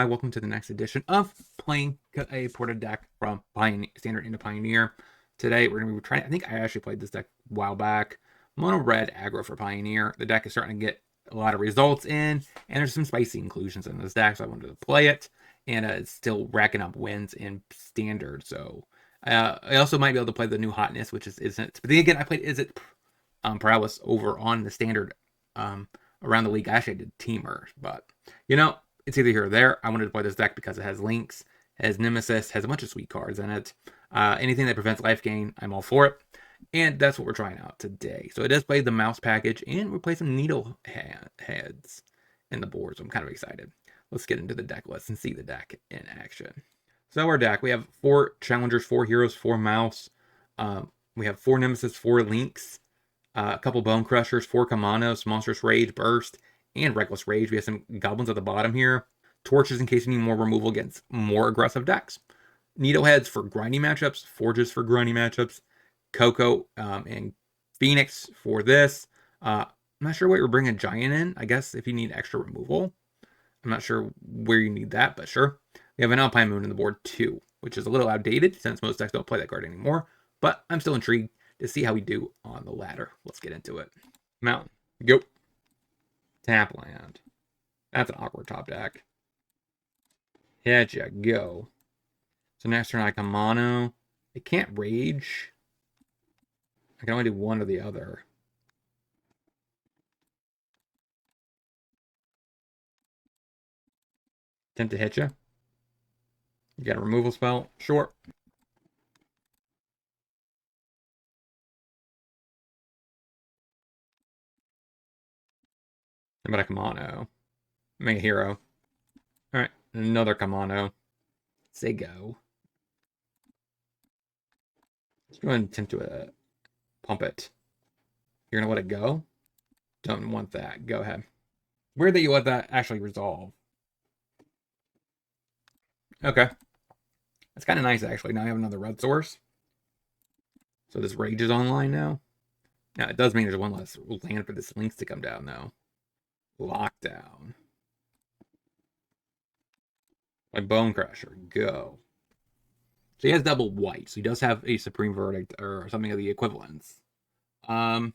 Hi, welcome to the next edition of playing a ported deck from Standard into Pioneer. Today we're going to be trying, I think I actually played this deck a while back, mono red aggro for Pioneer. The deck is starting to get a lot of results in, and there's some spicy inclusions in this deck, so I wanted to play it, and it's still racking up wins in Standard, so I also might be able to play the new hotness, which is Isn't. But then again, I played Isn't Prowess over on the Standard around the league. I actually did Teamers, but you know, it's either here or there. I wanted to play this deck because it has links, has Nemesis, has a bunch of sweet cards in it. Anything that prevents life gain, I'm all for it. And that's what we're trying out today. So it does play the mouse package, and we play some needle heads in the board. So I'm kind of excited. Let's get into the deck list and see the deck in action. So our deck, we have 4 challengers, 4 heroes, 4 mouse. We have 4 nemesis, 4 links, a couple bone crushers, 4 Kamanos, monstrous rage, burst, and reckless rage. We have some goblins at the bottom here. Torches in case you need more removal against more aggressive decks. Needleheads for grinding matchups. Forges for grinding matchups. Coco and Phoenix for this. I'm not sure what you're bringing Giant in. I guess if you need extra removal. I'm not sure where you need that, but sure. We have an Alpine Moon on the board too, which is a little outdated since most decks don't play that card anymore. But I'm still intrigued to see how we do on the ladder. Let's get into it. Mountain. Go. Tap land. That's an awkward top deck. Head ya go. So next turn I come mono. It can't rage. I can only do one or the other. Attempt to hit you. You got a removal spell? Sure. How about a Kamano? Make a hero. Alright, another Kamano. Say go. Let's go ahead and attempt to pump it. You're gonna let it go? Don't want that. Go ahead. Weird that you let that actually resolve. Okay. That's kind of nice, actually. Now I have another red source. So this rage is online now. Now, it does mean there's one less land for this links to come down, though. Lockdown. My Bone Crusher. Go. So he has double white. So he does have a Supreme Verdict or something of the equivalents. I'm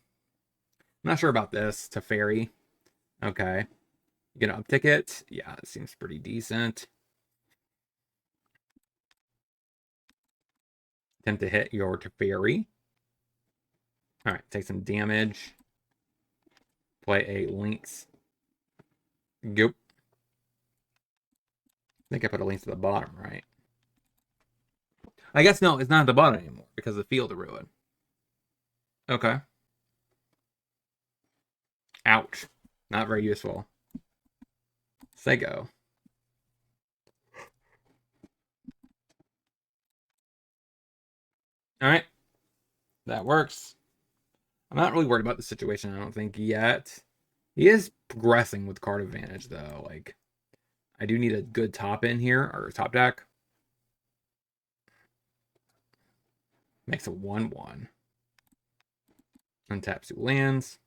not sure about this. Teferi. Okay. You gonna uptick it? Yeah, it seems pretty decent. Attempt to hit your Teferi. Alright, take some damage. Play a Lynx. Go. I think I put a Lynx at the bottom, right? I guess no, it's not at the bottom anymore because of the Field of Ruin. Okay. Ouch. Not very useful. Say go. Alright. That works. I'm not really worried about the situation, I don't think, yet. He is progressing with card advantage, though. Like, I do need a good top in here, or top deck. Makes a 1-1. Untaps 2 lands.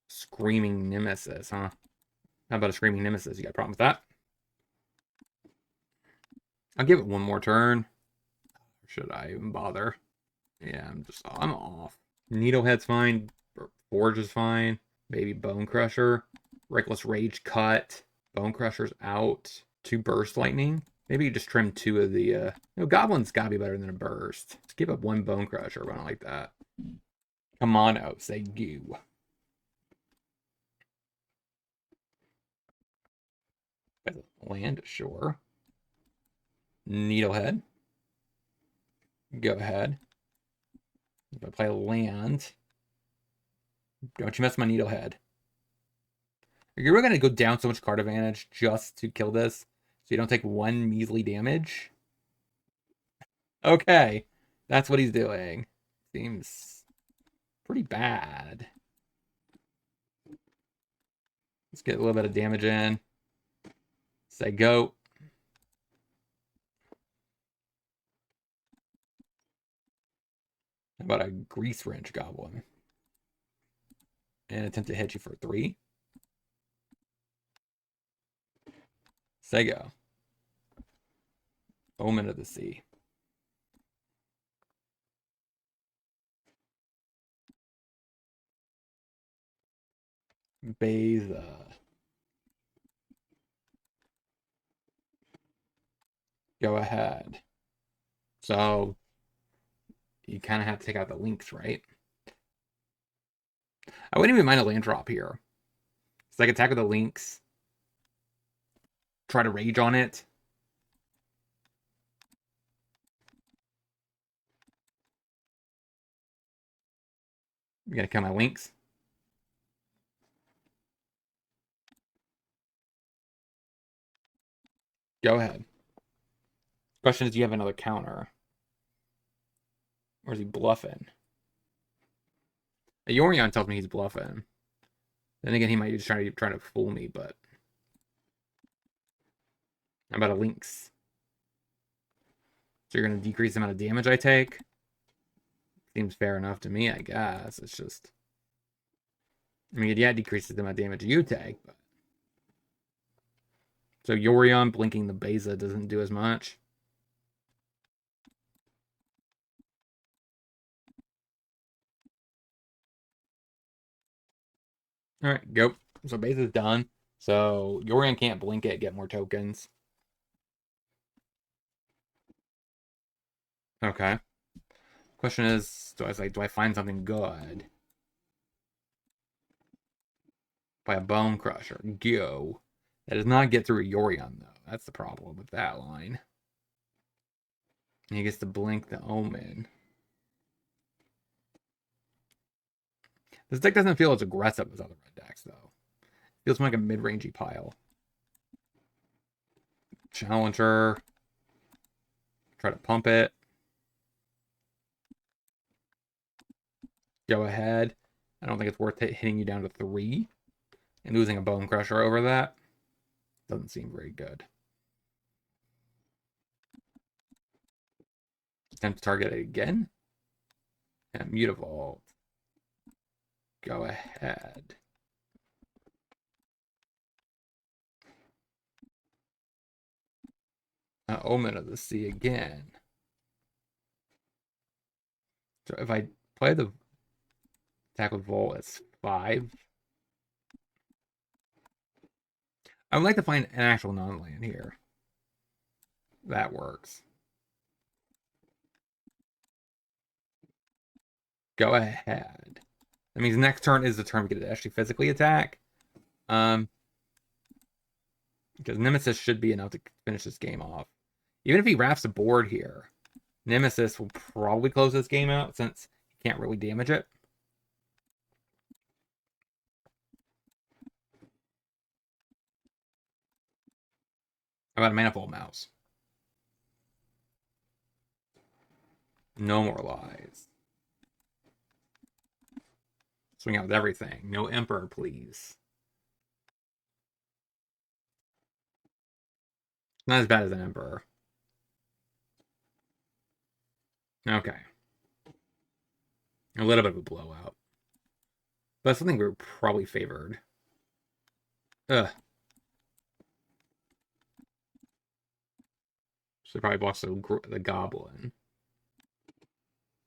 Screaming Nemesis, huh? How about a Screaming Nemesis? You got a problem with that? I'll give it one more turn. Should I even bother? Yeah, I'm off. Needlehead's fine. Forge is fine. Maybe Bone Crusher. Reckless Rage cut. Bone Crusher's out. 2 Burst Lightning. Maybe you just trim 2 of the... Goblin's gotta be better than a Burst. Let's give up 1 Bone Crusher, but I don't like that. Come on out, say goo. Land, sure. Needlehead. Go ahead. If I play land, don't you mess my Needlehead. You're really going to go down so much card advantage just to kill this, so you don't take 1 measly damage? Okay, that's what he's doing. Seems pretty bad. Let's get a little bit of damage in. Say go. How about a Grease Wrench Goblin? And attempt to hit you for 3. Sega. Omen of the Sea. Beza. Go ahead. So you kind of have to take out the links, right? I wouldn't even mind a land drop here. It's like attack with the links. Try to rage on it. You gotta kill my links. Go ahead. Question is, do you have another counter? Or is he bluffing? Yorion tells me he's bluffing. Then again, he might be just trying to fool me, but how about a links? So you're gonna decrease the amount of damage I take? Seems fair enough to me, I guess. It's just, I mean, yeah, it decreases the amount of damage you take, but so Yorion blinking the Beza doesn't do as much. All right, go. So Beza's done. So Yorion can't blink it, get more tokens. Okay. Question is, do I find something good? By a Bone Crusher. Go. That does not get through a Yorion, though. That's the problem with that line. And he gets to blink the Omen. This deck doesn't feel as aggressive as other red decks, though. It feels more like a mid-rangey pile. Challenger. Try to pump it. Go ahead. I don't think it's worth hitting you down to 3 and losing a Bone Crusher over that. Doesn't seem very good. Attempt to target it again. And Mutavault. Go ahead. Omen of the Sea again. So if I play the attack with Volt, it's 5. I would like to find an actual non-land here. That works. Go ahead. That means next turn is the turn we get to actually physically attack. Because Nemesis should be enough to finish this game off. Even if he wraps the board here, Nemesis will probably close this game out since he can't really damage it. How about a Manifold Mouse? No more lies. Swing out with everything. No Emperor, please. Not as bad as an Emperor. Okay. A little bit of a blowout. But that's something we were probably favored. Ugh. So probably blocks the Goblin.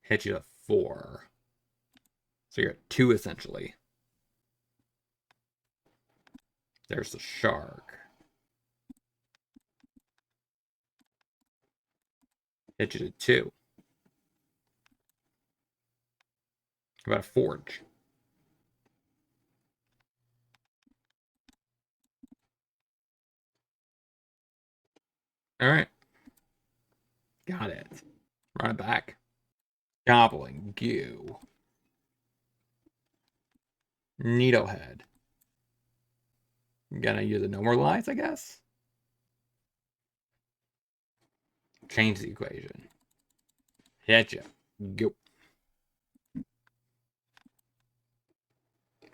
Hit you to 4. So you're at 2 essentially. There's the Shark. Hit you to 2. How about a Forge? All right. Got it. Run it back. Goblin. Goo. Needlehead. Gonna use a no more lies, I guess. Change the equation. Hit ya. Go.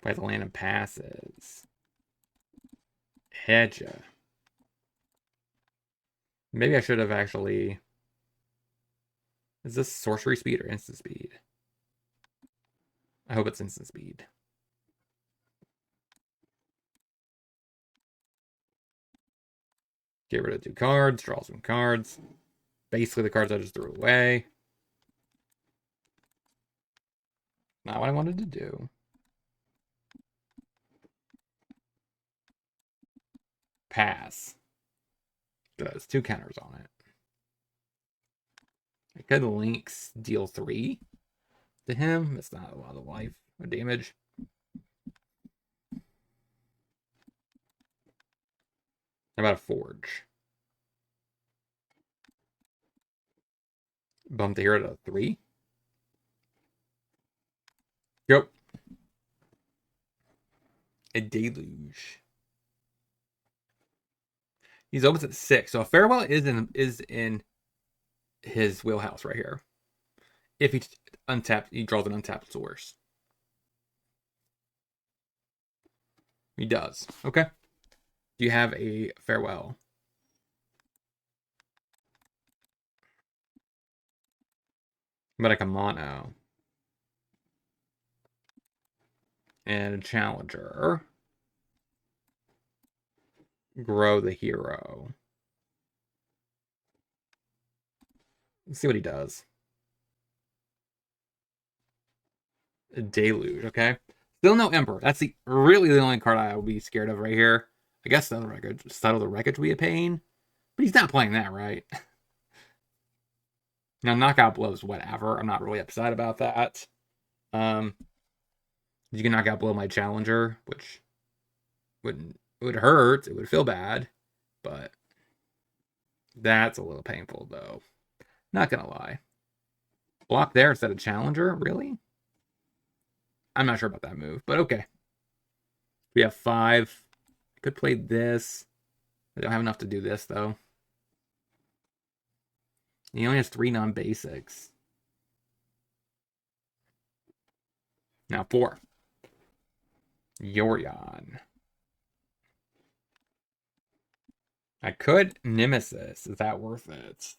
Play the land and passes. Hit ya. Maybe I should have actually. Is this sorcery speed or instant speed? I hope it's instant speed. Get rid of 2 cards, draw some cards. Basically the cards I just threw away. Not what I wanted to do. Pass. There's 2 counters on it. I could links deal 3 to him. That's not a lot of life or damage. How about a forge? Bump the hero to 3. Yep. A deluge. He's almost at 6. So a farewell is in his wheelhouse right here. If he draws an untapped source. He does. Okay. Do you have a farewell? But like a mono. And a challenger. Grow the hero. Let's see what he does. A deluge, okay. Still no Emperor. That's really the only card I will be scared of right here. I guess Settle the Wreckage will be a pain. But he's not playing that, right? Now, knockout blows, whatever. I'm not really upset about that. You can knock out blow my challenger, which would hurt. It would feel bad. But that's a little painful, though. Not gonna lie. Block there instead of challenger? Really? I'm not sure about that move, but okay. We have 5. I could play this. I don't have enough to do this, though. He only has 3 non-basics. Now 4. Yorion. I could Nemesis. Is that worth it?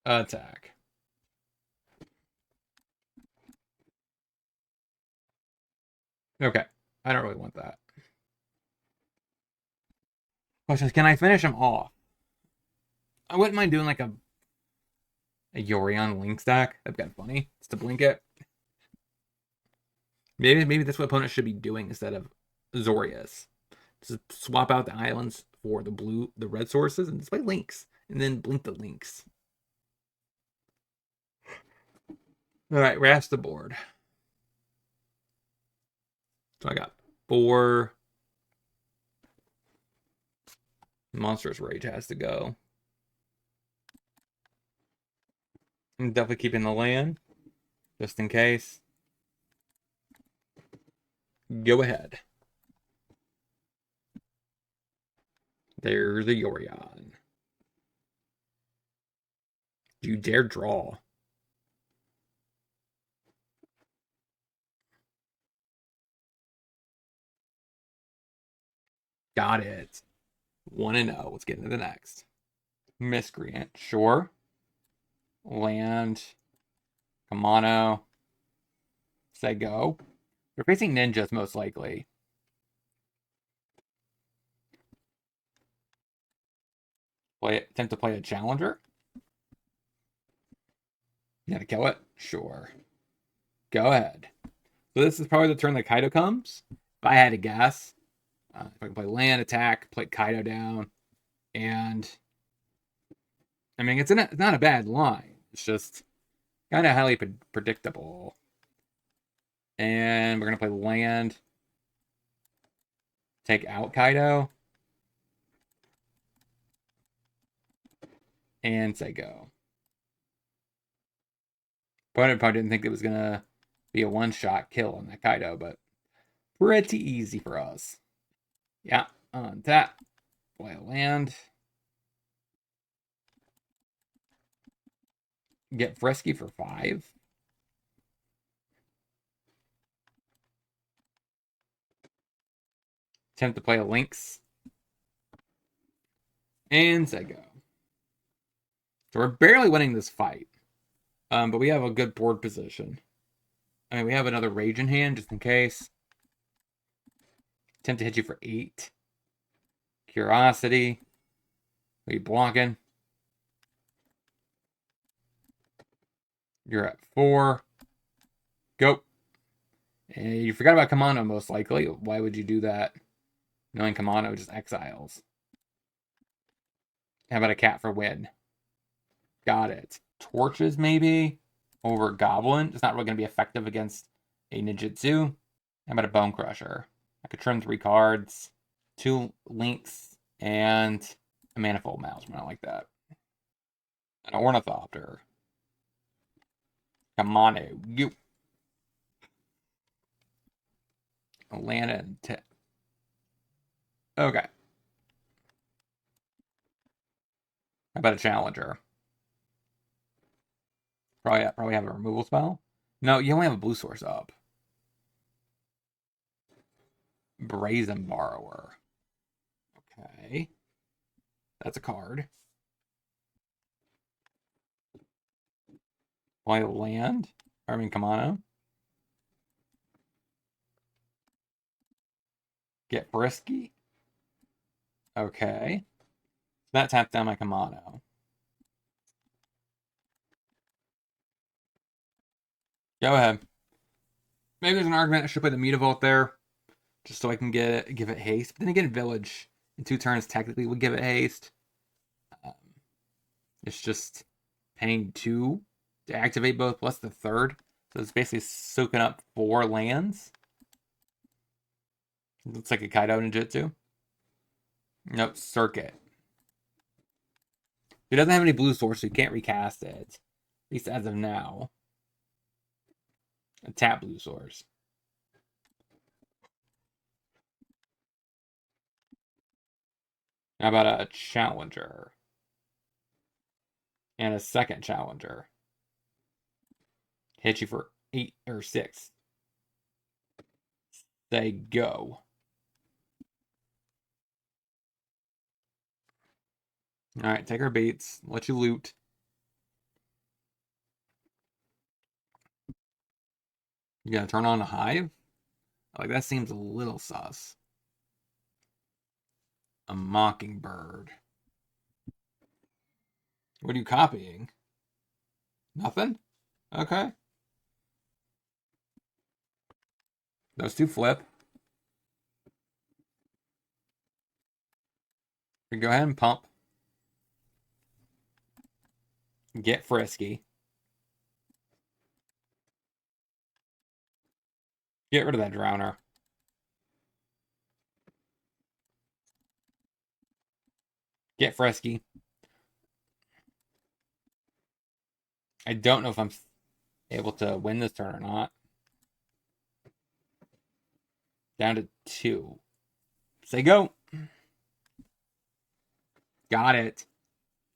Attack. Okay. I don't really want that. Question is, can I finish him off? I wouldn't mind doing like a Yorion Link stack. That'd be kind of funny. Just to blink it. Maybe that's what opponents should be doing instead of Zorius. Just swap out the islands for the red sources and just play links. And then blink the links. Alright, rest the board. So I got 4. Monstrous Rage has to go. I'm definitely keeping the land. Just in case. Go ahead. There's a Yorion. Do you dare draw? Got it. 1-0. Let's get into the next. Miscreant. Sure. Land. Kamano. Say go. They're facing ninjas most likely. Attempt to play a challenger. You gotta kill it? Sure. Go ahead. So this is probably the turn that Kaido comes. If I had to guess. If I can play land, attack, play Kaido down. And I mean, it's not a bad line. It's just kind of highly predictable. And we're going to play land. Take out Kaido. And say go. Opponent probably didn't think it was going to be a one-shot kill on that Kaido, but pretty easy for us. Yeah, on tap. Play a land. Get Frisky for 5. Attempt to play a Lynx. And say go. So we're barely winning this fight. But we have a good board position. I mean, we have another Rage in hand, just in case. Attempt to hit you for 8. Curiosity. Are you blocking? You're at 4. Go. And you forgot about Kamano, most likely. Why would you do that? Knowing Kamano just exiles. How about a cat for win? Got it. Torches, maybe? Over Goblin. It's not really going to be effective against a Ninjutsu. How about a Bone Crusher? I could trim 3 cards. 2 Links and a Manifold Maelstrom. I like that. An Ornithopter. Kamano. You. A land and okay. How about a Challenger? Probably have a removal spell. No, you only have a blue source up. Brazen Borrower. Okay. That's a card. Play land. I mean, Kamano. Get Frisky. Okay. That taps down my Kamano. Go ahead. Maybe there's an argument I should put the Mutavault there, just so I can give it haste. But then again, Village in 2 turns technically would give it haste. It's just paying 2 to activate both plus the 3rd. So it's basically soaking up 4 lands. It looks like a Kaido Ninjutsu. Nope, Circuit. It doesn't have any blue source, so you can't recast it. At least as of now. A tap blue source. How about a Challenger? And a second Challenger. Hit you for 8 or 6. Say go. Alright, take our baits. Let you loot. You gotta turn on a Hive? Like, that seems a little sus. A Mockingbird. What are you copying? Nothing? Okay. Those 2 flip. You go ahead and pump. Get Frisky. Get rid of that Drowner. Get Frisky. I don't know if I'm able to win this turn or not. Down to 2. Say go. Got it.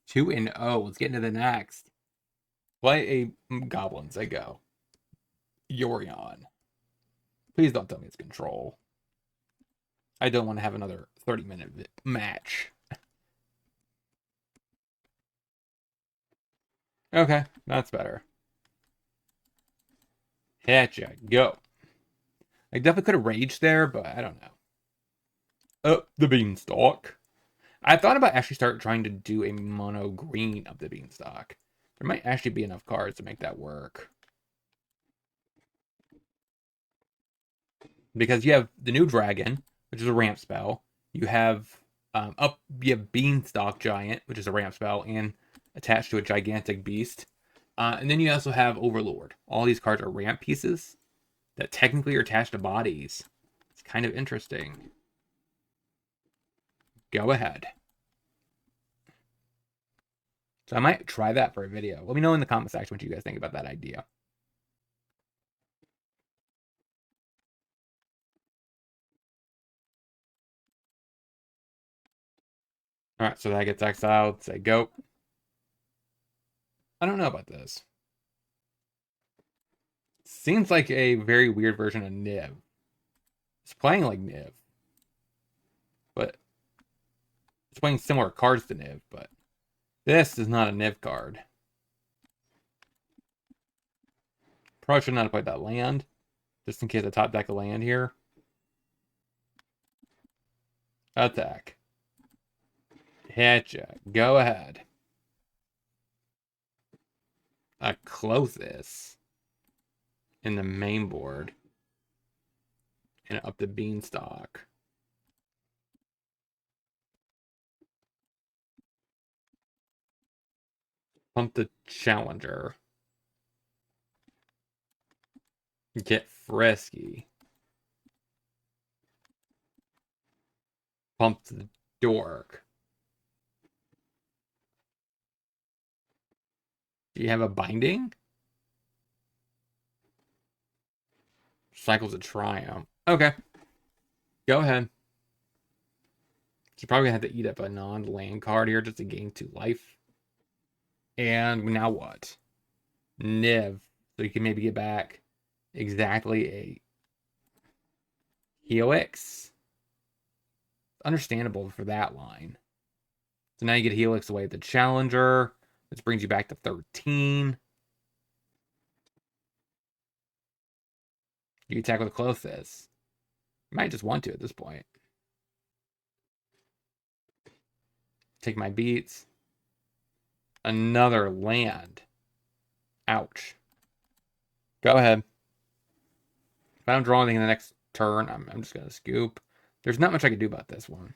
2-0. Let's get into the next. Play a Goblin. Say go. Yorion. Please don't tell me it's control. I don't want to have another 30-minute match. Okay, that's better. Hitcha, go. I definitely could have raged there, but I don't know. Oh, the Beanstalk. I thought about actually start trying to do a mono green of the Beanstalk. There might actually be enough cards to make that work. Because you have the new Dragon, which is a ramp spell. You have Beanstalk Giant, which is a ramp spell, and attached to a gigantic beast. And then you also have Overlord. All these cards are ramp pieces that technically are attached to bodies. It's kind of interesting. Go ahead. So I might try that for a video. Let me know in the comment section what you guys think about that idea. Alright, so that gets exiled. Say go. I don't know about this. Seems like a very weird version of Niv. It's playing like Niv. But it's playing similar cards to Niv, but this is not a Niv card. Probably should not have played that land. Just in case I top deck a land here. Attack. Hit ya. Go ahead. I close this in the main board. And up the beanstalk. Pump the challenger. Get frisky. Pump the dork. Do you have a binding? Cycles of Triumph. Okay. Go ahead. She's probably gonna have to eat up a non-land card here just to gain 2 life. And now what? Niv. So you can maybe get back exactly a Helix. Understandable for that line. So now you get Helix away at the challenger. This brings you back to 13. You attack with closest. You might just want to at this point. Take my beats. Another land. Ouch. Go ahead. If I don't draw anything in the next turn, I'm just going to scoop. There's not much I can do about this one.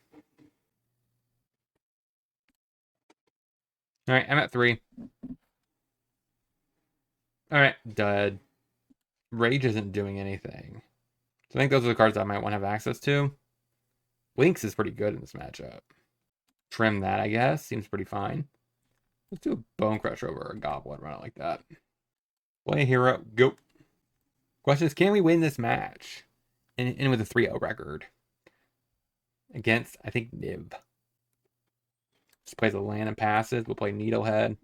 All right, I'm at 3. All right, dud. Rage isn't doing anything. So I think those are the cards I might want to have access to. Lynx is pretty good in this matchup. Trim that, I guess. Seems pretty fine. Let's do a Bone Crush over a Goblin. Run it like that. Play hero. Go. Question is, can we win this match? And with a 3-0 record. Against, I think, Nib. Just plays a land and passes. We'll play Needlehead.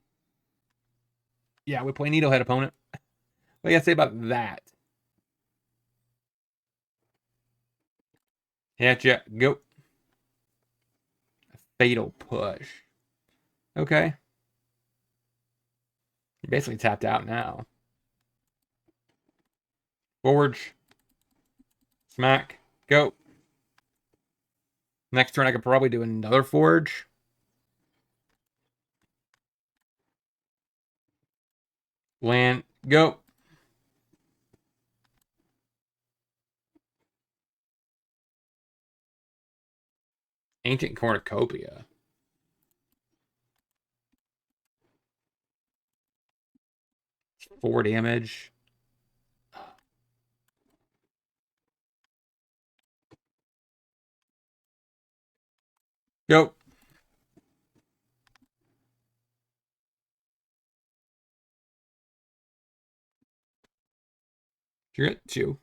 Yeah, we play Needlehead, opponent. What do you got to say about that? Yeah, go. A Fatal Push. Okay. You're basically tapped out now. Forge. Smack. Go. Next turn, I could probably do another Forge. Land. Go. Ancient Cornucopia. Four damage. Go. You're at 2.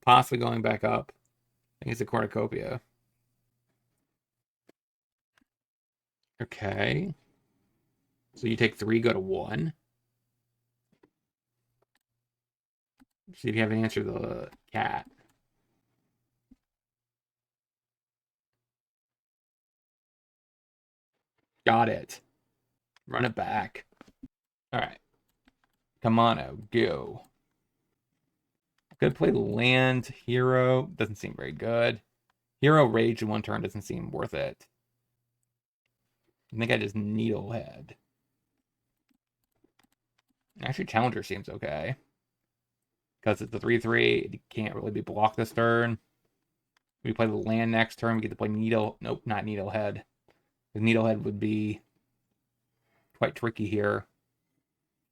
Possibly going back up. I think it's a Cornucopia. Okay. So you take 3, go to 1. See if you have an answer to the cat. Got it. Run it back. All right. Come on out. Go. Could play land. Hero. Doesn't seem very good. Hero Rage in 1 turn doesn't seem worth it. I think I just Needlehead. Actually, Challenger seems okay. Because it's a 3-3. It can't really be blocked this turn. We play the land next turn. We get to play Needle. Nope, not Needlehead. Because Needlehead would be quite tricky here.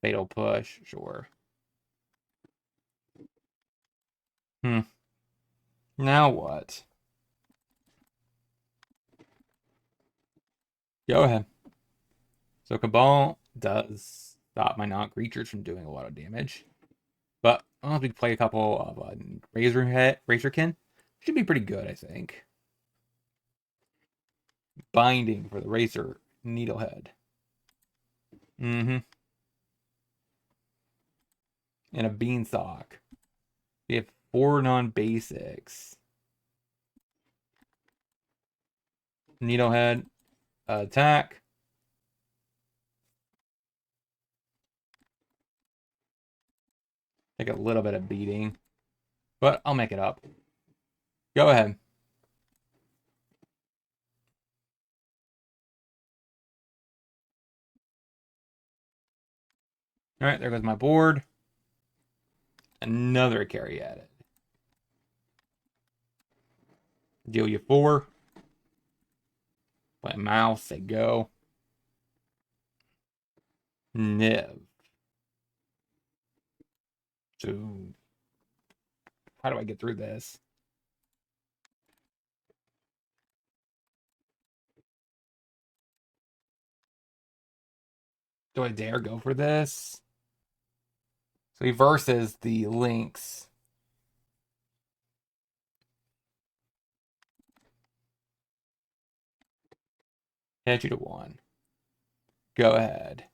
Fatal Push, sure. Now what? Go ahead. So Cabal does stop my non-creatures from doing a lot of damage. But I'll have to play a couple of Razorkin. Should be pretty good, I think. Binding for the Razor Needlehead. And a Beanstalk. We have 4 non-basics. Needlehead. Attack. Take a little bit of beating. but I'll make it up. Go ahead. All right, there goes my board. Another carry added. Deal you 4. Play mouse, say go. Niv. So, how do I get through this? Do I dare go for this? So he versus the Lynx. Hit you to 1. Go ahead.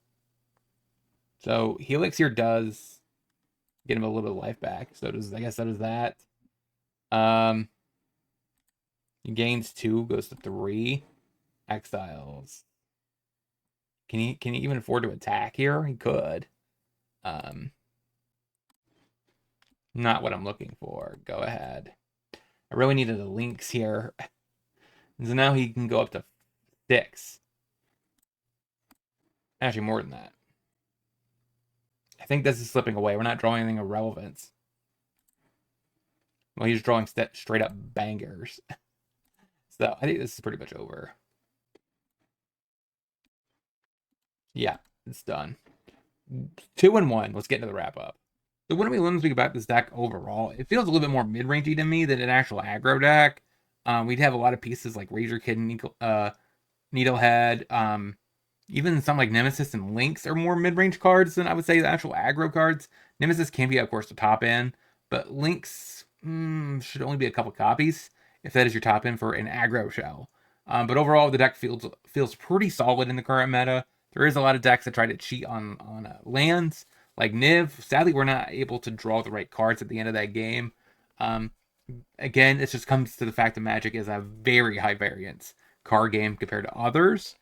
So Helixir does get him a little bit of life back. So does, I guess, so does that. He gains 2, goes to 3. Exiles. Can he even afford to attack here? He could. Not what I'm looking for. Go ahead. I really needed a Lynx here. So now he can go up to 6. Actually, more than that. I think this is slipping away. We're not drawing anything of relevance. Well, he's drawing straight up bangers. So I think this is pretty much over. Yeah, it's done. 2-1. Let's get into the wrap up. So what do we learn this week about this deck overall? It feels a little bit more mid-rangey to me than an actual aggro deck. We'd have a lot of pieces like Razor Kid, Needlehead, even some like Nemesis and Lynx are more mid-range cards than I would say the actual aggro cards. Nemesis can be, of course, the top end, but Lynx should only be a couple copies if that is your top end for an aggro shell. But overall, the deck feels pretty solid in the current meta. There is a lot of decks that try to cheat on lands, like Niv. Sadly, we're not able to draw the right cards at the end of that game. Again, it just comes to the fact that Magic is a very high variance card game compared to others,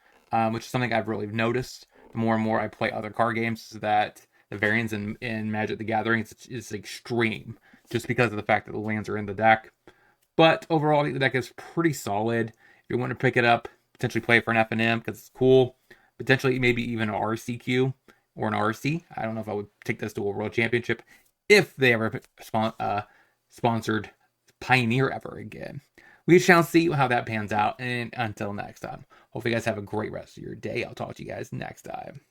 which is something I've really noticed. The more and more I play other card games, that the variance in Magic the Gathering is extreme, just because of the fact that the lands are in the deck. But overall, I think the deck is pretty solid. If you want to pick it up, potentially play it for an FNM because it's cool. Potentially, maybe even an RCQ or an RC. I don't know if I would take this to a World Championship if they ever sponsored Pioneer ever again. We shall see how that pans out. And until next time, hopefully you guys have a great rest of your day. I'll talk to you guys next time.